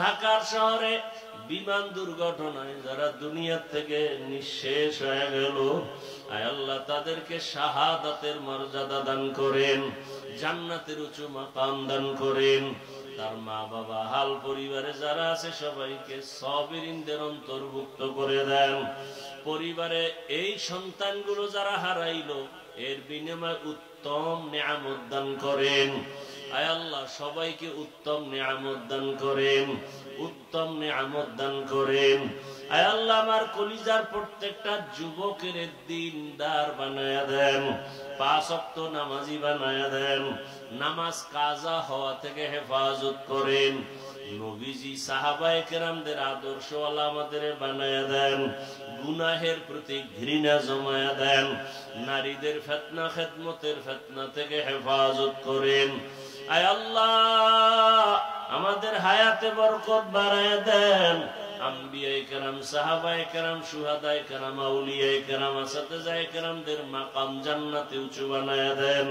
ঢাকার শহরে বিমান দুর্ঘটনায় যারা দুনিয়া থেকে নিঃশেষ হয়ে গেল, আয় আল্লাহ তাদেরকে শাহাদাতের মর্যাদা দান করেন, জান্নাতের উঁচু মাকাম দান করেন। তার মা বাবা হাল পরিবারে যারা আছে সবাইকে সাবিরিনদের অন্তর্ভুক্ত করে দেন। পরিবারে এই সন্তানগুলো যারা হারাইলো এর বিনিময়ে উত্তম নিয়ামত দান করেন। আয় আল্লাহ সবাইকে উত্তম নিয়ামত দান করেন, উত্তম নিয়ামত দান করেন। আয় আল্লাহ আমার কলিজার প্রত্যেকটা যুবকের দিনদার বানায়া দেন, 5 ওয়াক্ত নামাজি বানায়া দেন, নামাজ কাজা হওয়া থেকে হেফাজত করেন। নবীজি সাহাবায়ে কেরামদের আদর্শওয়ালা আমাদের বানায়া দেন, গুনাহের প্রতি ঘৃণা জমায়া দেন, নারীদের ফিতনা খেদমতের ফিতনা থেকে হেফাজত করেন। আয় আল্লাহ আমাদের হায়াতে বরকত বাড়ায়া দেন। আম্বিয়ায়ে কেরাম, সাহাবায়ে কেরাম, শুহাদায়ে কেরাম, আউলিয়ায়ে কেরাম, আসাতেজায়ে কেরামদের মাকাম জান্নাতে উঁচু বানায়া দেন।